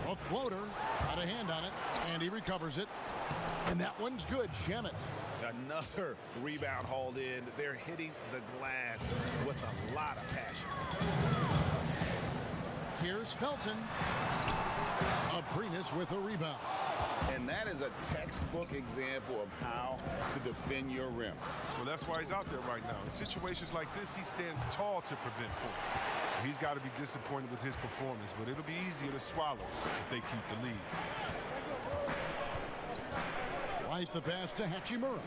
A floater, got a hand on it, and he recovers it. And that one's good. Shamet. Another rebound hauled in. They're hitting the glass with a lot of passion. Here's Felton. Abrinas with a rebound. And that is a textbook example of how to defend your rim. Well, that's why he's out there right now. In situations like this, he stands tall to prevent points. He's got to be disappointed with his performance, but it'll be easier to swallow if they keep the lead. White the pass to Hachimura.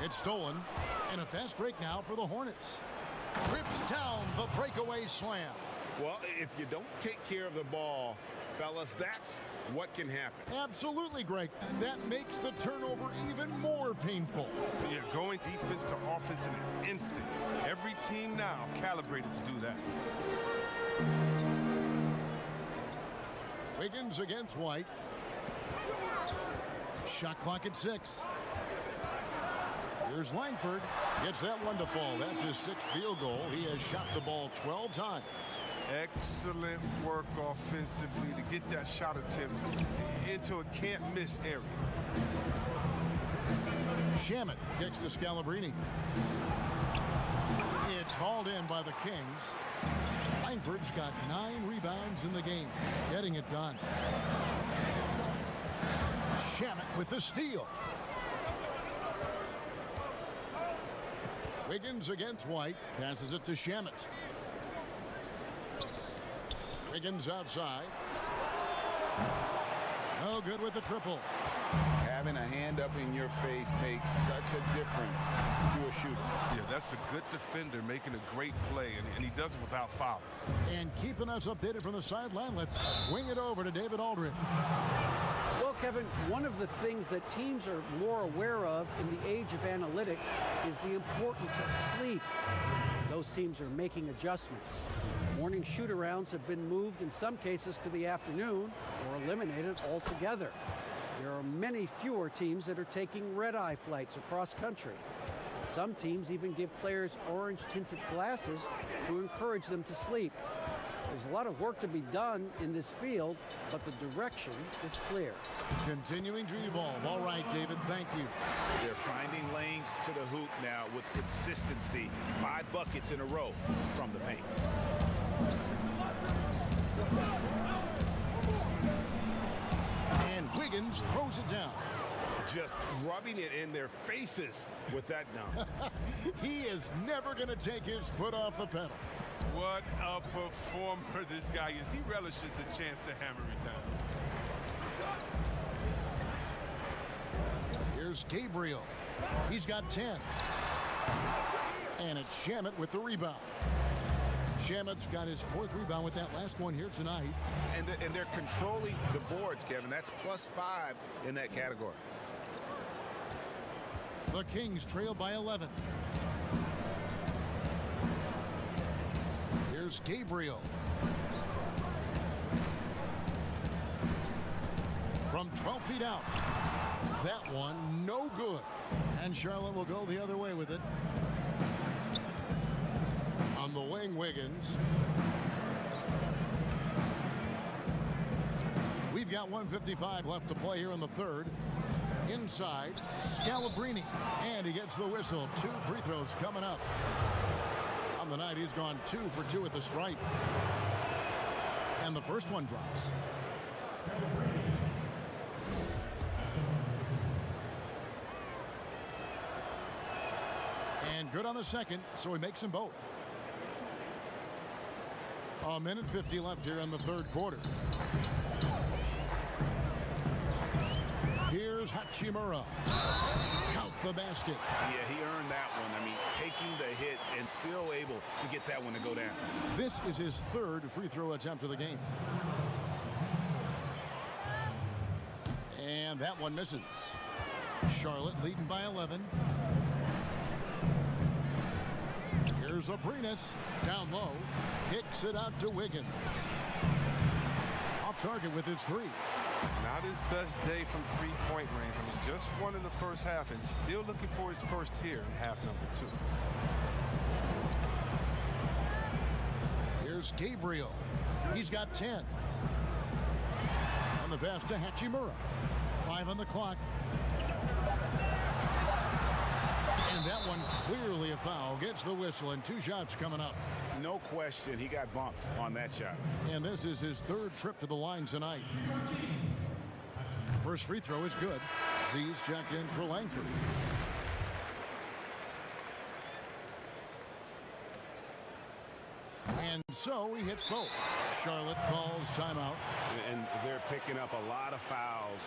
It's stolen. And a fast break now for the Hornets. Rips down the breakaway slam. Well, if you don't take care of the ball, fellas, that's what can happen. Absolutely, Greg. That makes the turnover even more painful. Yeah, going defense to offense in an instant. Every team now calibrated to do that. Wiggins against White. Shot clock at 6. Here's Langford. Gets that one to fall. That's his 6th field goal. He has shot the ball 12 times. Excellent work offensively to get that shot attempt into a can't-miss area. Shamet kicks to Scalabrine. It's hauled in by the Kings. Langford's got 9 rebounds in the game, getting it done. Shamet with the steal. Wiggins against White. Passes it to Shamet. Wiggins outside. No good with the triple. Having a hand up in your face makes such a difference to a shooter. Yeah, that's a good defender making a great play, and he does it without foul. And keeping us updated from the sideline, let's swing it over to David Aldridge. Well, Kevin, one of the things that teams are more aware of in the age of analytics is the importance of sleep. Those teams are making adjustments. Morning shoot-arounds have been moved in some cases to the afternoon or eliminated altogether. There are many fewer teams that are taking red-eye flights across country. Some teams even give players orange-tinted glasses to encourage them to sleep. There's a lot of work to be done in this field, but the direction is clear. Continuing to evolve. All right, David, thank you. They're finding lanes to the hoop now with consistency. 5 buckets in a row from the paint. And Wiggins throws it down. Just rubbing it in their faces with that dunk. He is never going to take his foot off the pedal. What a performer this guy is. He relishes the chance to hammer it down. Here's Gabriel. He's got 10. And it's Shamet with the rebound. Shamet's got his 4th rebound with that last one here tonight. And they're controlling the boards, Kevin. That's +5 in that category. The Kings trail by 11. Here's Gabriel. From 12 feet out. That one, no good. And Charlotte will go the other way with it. On the wing, Wiggins. We've got 1:55 left to play here in the third. Inside, Scalabrine. And he gets the whistle. 2 free throws coming up. On the night, he's gone 2 for 2 at the stripe. And the first one drops. And good on the second, so he makes them both. 1:50 left here in the third quarter. Here's Hachimura. Count the basket. Yeah, he earned that one. I mean, taking the hit and still able to get that one to go down. This is his third free throw attempt of the game. And that one misses. Charlotte leading by 11. Here's Abrinas down low. Kicks it out to Wiggins. Off target with his three. Not his best day from three-point range. I mean, just won in the first half and still looking for his first here in half number 2. Here's Gabriel. He's got 10. On the pass to Hachimura. 5 on the clock. And that one clearly a foul. Gets the whistle and 2 shots coming up. No question, he got bumped on that shot. And this is his third trip to the line tonight. First free throw is good. Z's checked in for Langford. And so he hits both. Charlotte calls timeout. And they're picking up a lot of fouls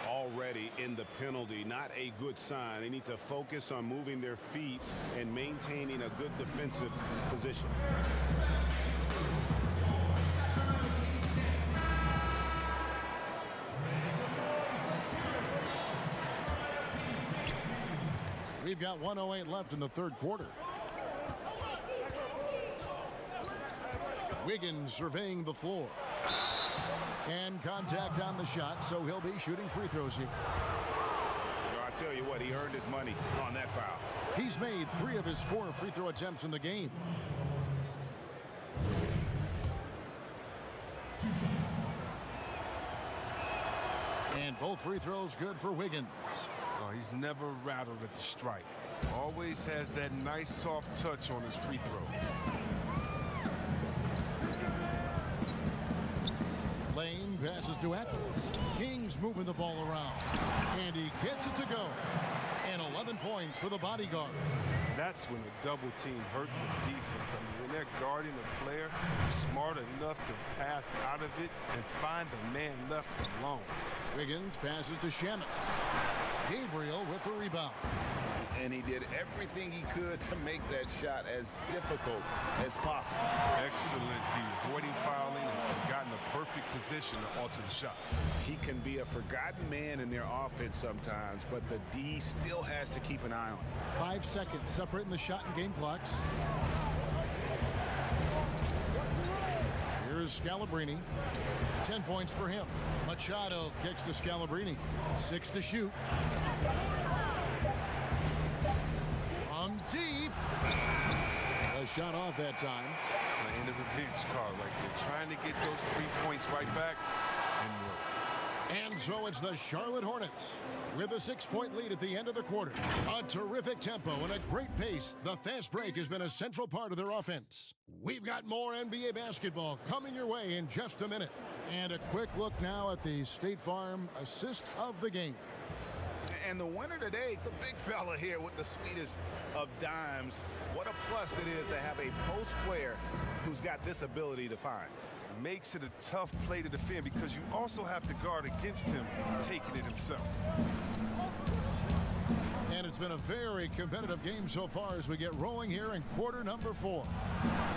already in the penalty. Not a good sign. They need to focus on moving their feet and maintaining a good defensive position. We've got 1:08 left in the third quarter. Wiggins surveying the floor. And contact on the shot, so he'll be shooting free throws here. I tell you what, he earned his money on that foul. He's made 3 of his 4 free throw attempts in the game. And both free throws good for Wiggins. Oh, he's never rattled at the stripe. Always has that nice soft touch on his free throws. Lane passes to Atkins. Kings moving the ball around. And he gets it to go. And 11 points for the bodyguard. That's when a double team hurts the defense. I mean, when they're guarding a player smart enough to pass out of it and find the man left alone. Wiggins passes to Shamet. Gabriel with the rebound. And he did everything he could to make that shot as difficult as possible. Excellent D, avoiding fouling and gotten a perfect position to alter the shot. He can be a forgotten man in their offense sometimes, but the D still has to keep an eye on him. 5 seconds separating the shot and game clocks. Here's Scalabrini. 10 points for him. Machado kicks to Scalabrini. 6 to shoot. From deep. A shot off that time. The end of the bench card right there. Trying to get those 3 points right back. And so it's the Charlotte Hornets with a 6-point lead at the end of the quarter. A terrific tempo and a great pace. The fast break has been a central part of their offense. We've got more NBA basketball coming your way in just a minute. And a quick look now at the State Farm assist of the game. And the winner today, the big fella here with the sweetest of dimes. What a plus it is to have a post player who's got this ability to find. Makes it a tough play to defend because you also have to guard against him taking it himself. And it's been a very competitive game so far as we get rolling here in quarter number 4.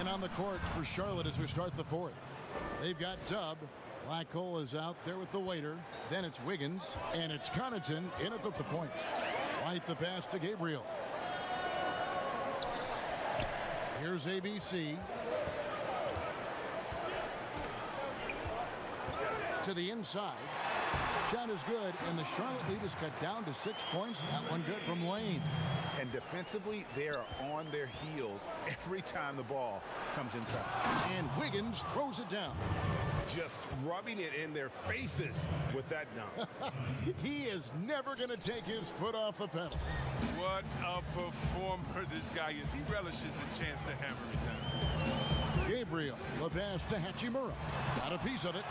And on the court for Charlotte as we start the 4th. They've got Dub. Blackcole is out there with the waiter. Then it's Wiggins. And it's Connaughton in at the point. White the pass to Gabriel. Here's ABC. To the inside. Shot is good, and the Charlotte lead is cut down to 6 points. That one good from Lane. And defensively, they are on their heels every time the ball comes inside. And Wiggins throws it down. Just rubbing it in their faces with that dunk. He is never going to take his foot off the pedal. What a performer this guy is. He relishes the chance to hammer it down. Gabriel, the pass to Hachimura. Got a piece of it.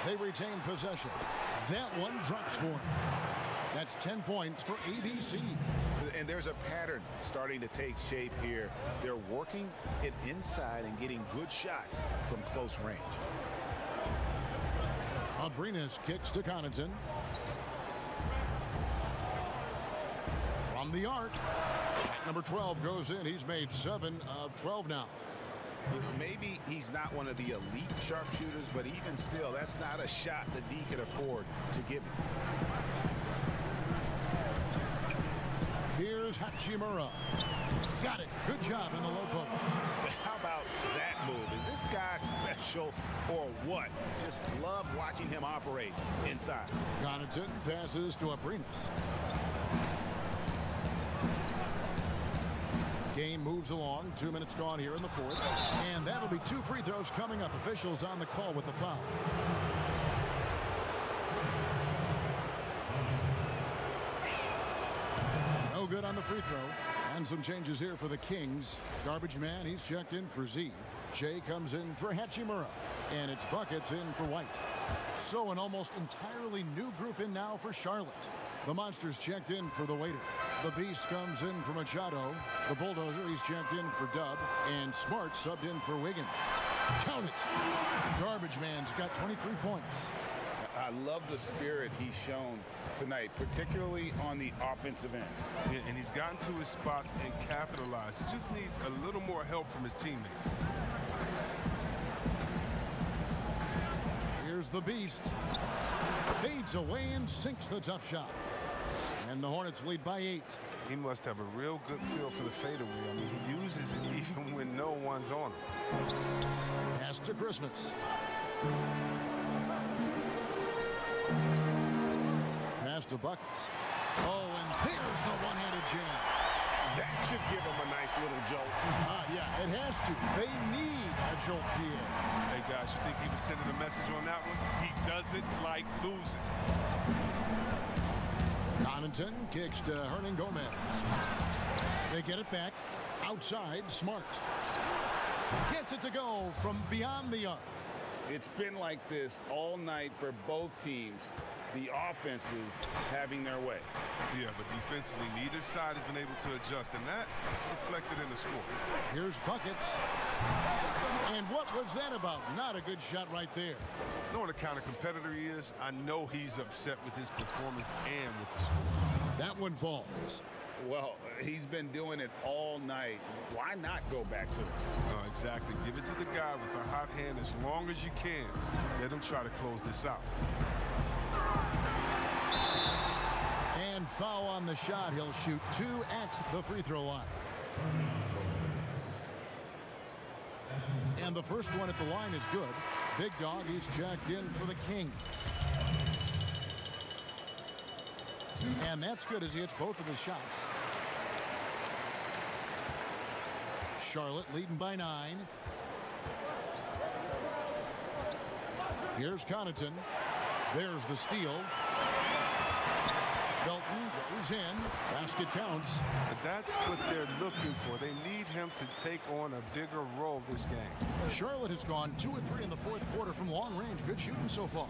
They retain possession. That one drops for him. That's 10 points for ABC. And there's a pattern starting to take shape here. They're working it inside and getting good shots from close range. Abrinas kicks to Connaughton. the arc. Number 12 goes in. He's made 7 of 12 now. Maybe he's not one of the elite sharpshooters, but even still, that's not a shot that D could afford to give him. Here's Hachimura. Got it. Good job in the low post. How about that move? Is this guy special or what? Just love watching him operate inside. Connaughton passes to Abrinas. Game moves along. 2 minutes gone here in the fourth. And that'll be 2 free throws coming up. Officials on the call with the foul. No good on the free throw. And some changes here for the Kings. Garbage man, he's checked in for Z. Shea comes in for Hachimura. And it's Buckets in for White. So an almost entirely new group in now for Charlotte. The Monsters checked in for the Waiter. The Beast comes in for Machado. The Bulldozer, he's checked in for Dub. And Smart subbed in for Wiggin. Count it. Garbage man's got 23 points. I love the spirit he's shown tonight, particularly on the offensive end. Yeah, and he's gotten to his spots and capitalized. He just needs a little more help from his teammates. Here's the Beast. Fades away and sinks the tough shot. And the Hornets lead by 8. He must have a real good feel for the fadeaway. I mean, he uses it even when no one's on him. Pass to Christmas. Pass to Buckets. Oh, and there's the one-handed jam. That should give him a nice little jolt. Yeah, it has to. They need a jolt here. Hey, guys, you think he was sending a message on that one? He doesn't like losing. Connaughton kicks to Hernan Gomez. They get it back. Outside, Smart. Gets it to go from beyond the arc. It's been like this all night for both teams. The offenses having their way. Yeah, but defensively, neither side has been able to adjust, and that's reflected in the score. Here's Buckets. And what was that about? Not a good shot right there. Knowing the kind of competitor he is, I know he's upset with his performance and with the score. That one falls. Well, he's been doing it all night. Why not go back to it? Exactly. Give it to the guy with the hot hand as long as you can. Let him try to close this out. And foul on the shot. He'll shoot 2 at the free throw line. And the first one at the line is good. Big Dog, he's checked in for the Kings. And that's good as he hits both of his shots. Charlotte leading by 9. Here's Connaughton. There's the steal. Felton goes in. Basket counts. But that's what they're looking for. They need him to take on a bigger role this game. Charlotte has gone 2 of 3 in the fourth quarter from long range. Good shooting so far.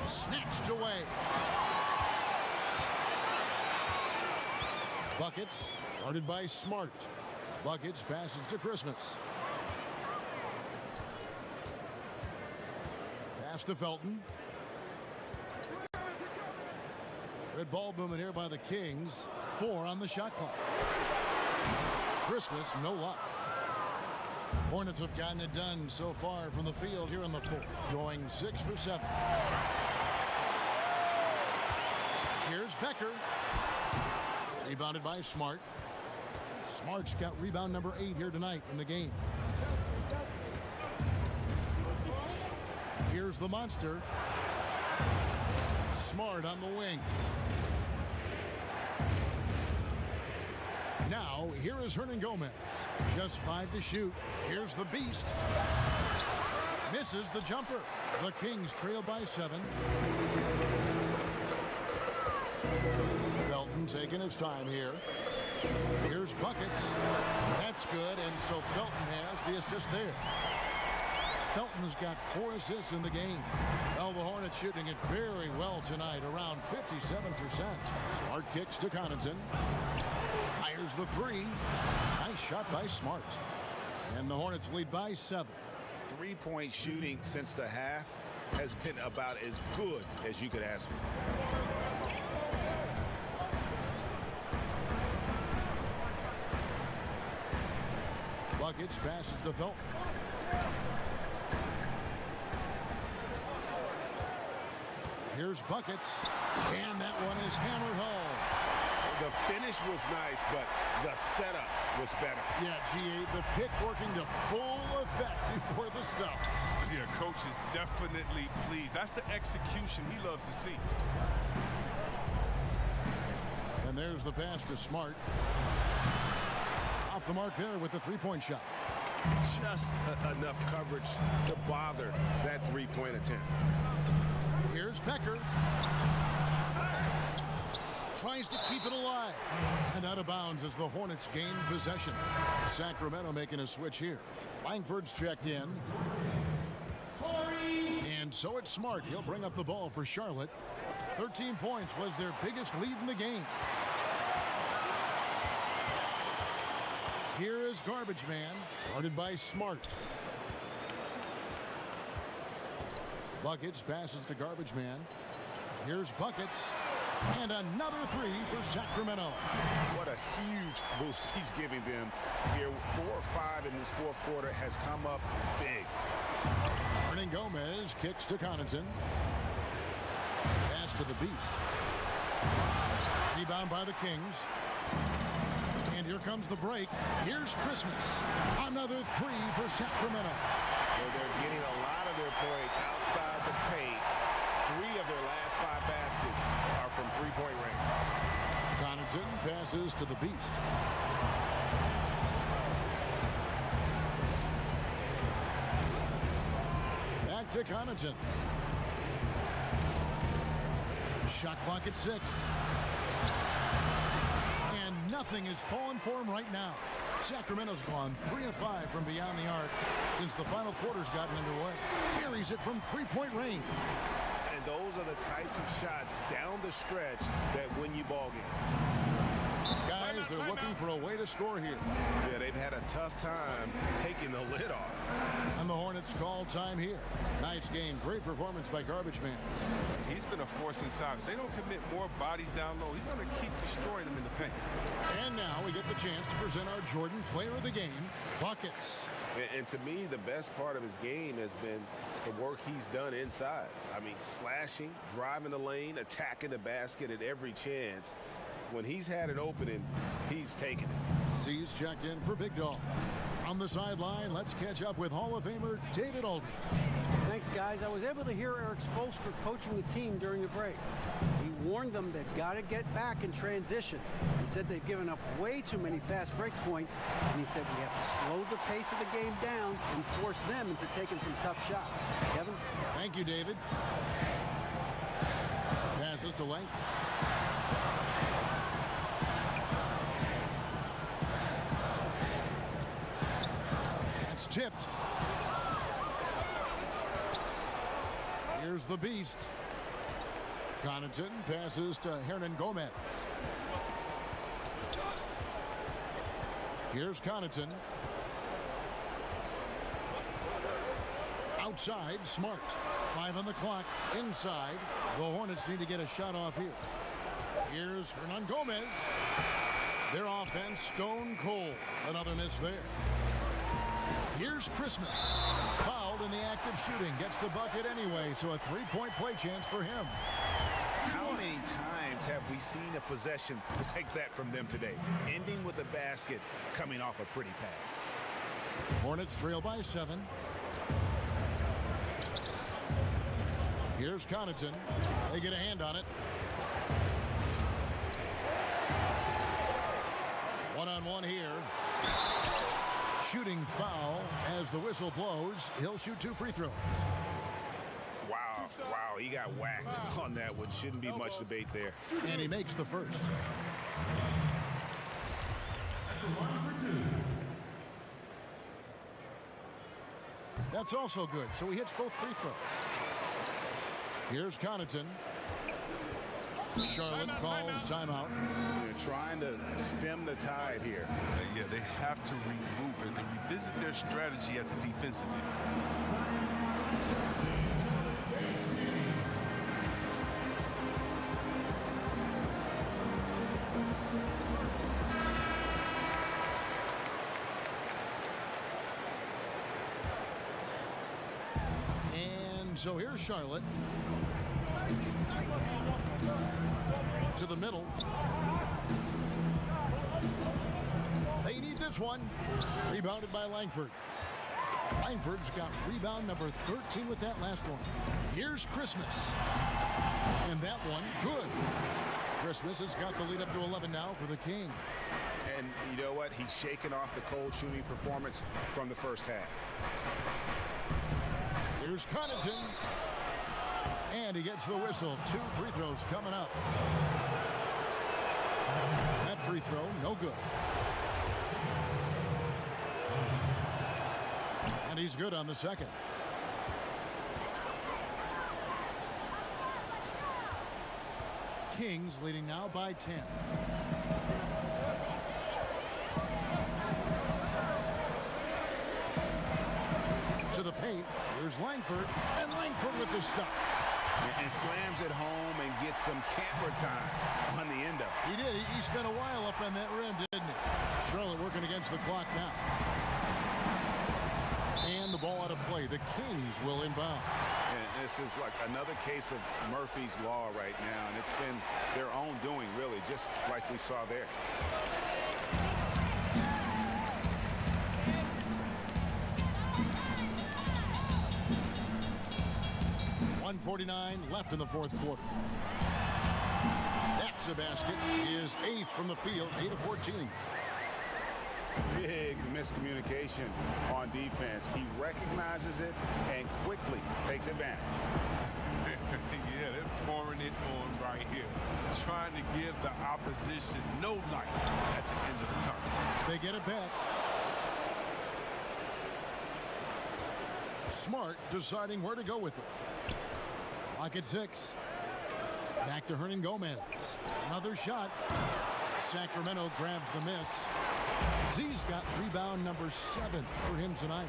Snatched away. Buckets guarded by Smart. Buckets passes to Christmas. Pass to Felton. Good ball movement here by the Kings. 4 on the shot clock. Christmas, no luck. Hornets have gotten it done so far from the field here in the fourth, going 6 for 7. Here's Becker. Rebounded by Smart. Smart's got rebound number 8 here tonight in the game. Here's the monster. Smart on the wing. Now, here is Hernan Gomez. Just 5 to shoot. Here's the Beast. Misses the jumper. The Kings trail by 7. Felton taking his time here. Here's Buckets. That's good, and so Felton has the assist there. Felton's got 4 assists in the game. Well, the Hornets shooting it very well tonight, around 57%. Smart kicks to Connaughton. Fires the 3. Nice shot by Smart. And the Hornets lead by 7. 3-point shooting since the half has been about as good as you could ask for. Buckets passes to Felton. Here's Buckets, and that one is hammered home. The finish was nice, but the setup was better. Yeah, G.A., the pick working to full effect before the stuff. Yeah, coach is definitely pleased. That's the execution he loves to see. And there's the pass to Smart. Off the mark there with the three-point shot. Just enough coverage to bother that three-point attempt. Here's Becker. Tries to keep it alive. And out of bounds as the Hornets gain possession. Sacramento making a switch here. Langford's checked in. And so it's Smart. He'll bring up the ball for Charlotte. 13 points was their biggest lead in the game. Here is Garbage Man, guarded by Smart. Buckets passes to Garbage Man. Here's Buckets. And another three for Sacramento. What a huge boost he's giving them here. 4 or 5 in this fourth quarter has come up big. Hernan Gomez kicks to Connaughton. Pass to the Beast. Rebound by the Kings. And here comes the break. Here's Christmas. Another three for Sacramento. Well, they're getting a lot of their points outside the paint. 3 of their last 5 baskets are from three-point range. Connaughton passes to the Beast. Back to Connaughton. Shot clock at 6. And nothing is falling for him right now. Sacramento's gone 3 of 5 from beyond the arc since the final quarter's gotten underway. Carries it from three-point range. And those are the types of shots down the stretch that win you ball games. Guys, they're looking for a way to score here. Yeah, they've had a tough time taking the lid off. And the Hornets call time here. Nice game. Great performance by Garbage Man. He's been a force inside. If they don't commit more bodies down low, he's going to keep destroying them in the paint. And now we get the chance to present our Jordan Player of the Game, Buckets. And to me, the best part of his game has been the work he's done inside. I mean, slashing, driving the lane, attacking the basket at every chance. When he's had an opening, he's taken it. C's checked in for Big Dog. On the sideline, let's catch up with Hall of Famer David Aldridge. Thanks, guys. I was able to hear Eric Spoelstra coaching the team during the break. He warned them they've got to get back in transition. He said they've given up way too many fast break points, and he said we have to slow the pace of the game down and force them into taking some tough shots. Kevin? Thank you, David. Passes to Langford. It's tipped. Here's the Beast. Connaughton passes to Hernan Gomez. Here's Connaughton. Outside, Smart. 5 on the clock. Inside. The Hornets need to get a shot off here. Here's Hernan Gomez. Their offense stone cold. Another miss there. Here's Christmas. Fouled in the act of shooting. Gets the bucket anyway, so a three-point play chance for him. How many times have we seen a possession like that from them today? Ending with a basket, coming off a pretty pass. Hornets trail by 7. Here's Connaughton. They get a hand on it. One-on-one here. Shooting foul as the whistle blows. He'll shoot 2 free throws. Wow, he got whacked on that one. Shouldn't be much debate there. And he makes the first. That's also good, so he hits both free throws. Here's Connaughton. Charlotte calls timeout. They're trying to stem the tide here. Yeah, they have to regroup and revisit their strategy at the defensive end. And so here's Charlotte. To the middle. They need this one. Rebounded by Langford. Langford's got rebound number 13 with that last one. Here's Christmas. And that one, good. Christmas has got the lead up to 11 now for the Kings. And you know what? He's shaken off the cold shooting performance from the first half. Here's Connaughton. And he gets the whistle. 2 free throws coming up. That free throw, no good. And he's good on the second. Kings leading now by 10. To the paint. Here's Langford. And Langford with the stop. And slams it home and gets some camera time on the end of it. He did. He spent a while up on that rim, didn't he? Charlotte working against the clock now. And the ball out of play. The Kings will inbound. And this is like another case of Murphy's Law right now. And it's been their own doing, really, just like we saw there. .149 left in the fourth quarter. That's a basket. He is 8th from the field, 8 of 14. Big miscommunication on defense. He recognizes it and quickly takes advantage. Yeah, they're pouring it on right here. Trying to give the opposition no light at the end of the tunnel. They get it back. Smart deciding where to go with it. Clock at 6. Back to Hernan Gomez. Another shot. Sacramento grabs the miss. Z's got rebound number 7 for him tonight.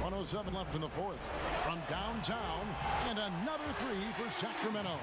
1:07 left in the fourth. From downtown, and another 3 for Sacramento.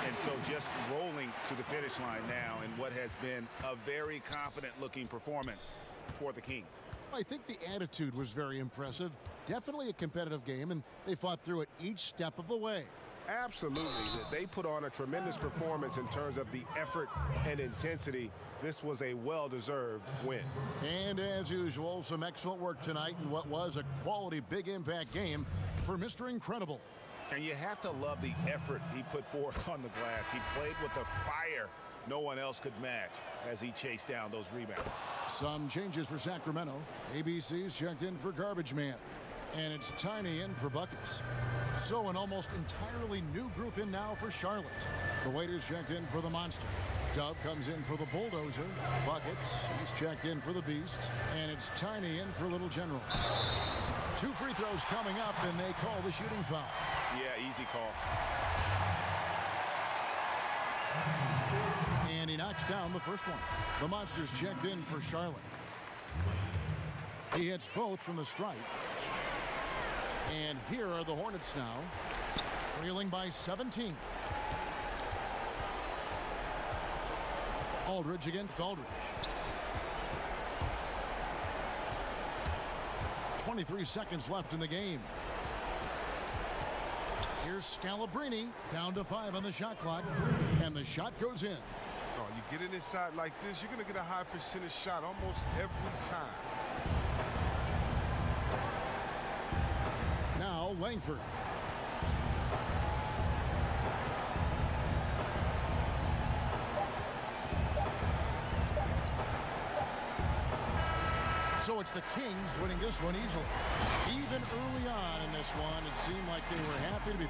And so just rolling to the finish line now in what has been a very confident-looking performance for the Kings. I think the attitude was very impressive. Definitely a competitive game, and they fought through it each step of the way. Absolutely. They put on a tremendous performance in terms of the effort and intensity. This was a well-deserved win. And as usual, some excellent work tonight in what was a quality big impact game for Mr. Incredible. And you have to love the effort he put forth on the glass. He played with a fire no one else could match as he chased down those rebounds. Some changes for Sacramento. ABC's checked in for Garbage Man. And it's Tiny in for Buckets. So an almost entirely new group in now for Charlotte. The Waiters checked in for the Monster. Dub comes in for the Bulldozer. Buckets, he's checked in for the Beast. And it's Tiny in for Little General. 2 free throws coming up, and they call the shooting foul. Yeah, easy call. And he knocks down the first one. The Monsters checked in for Charlotte. He hits both from the stripe. And here are the Hornets now, trailing by 17. Aldridge against Aldridge. 23 seconds left in the game. Here's Scalabrine, down to 5 on the shot clock, and the shot goes in. Oh, you get it inside like this, you're going to get a high percentage shot almost every time. Now Langford. So it's the Kings winning this one easily. Even early on in this one, it seemed like they were happy to be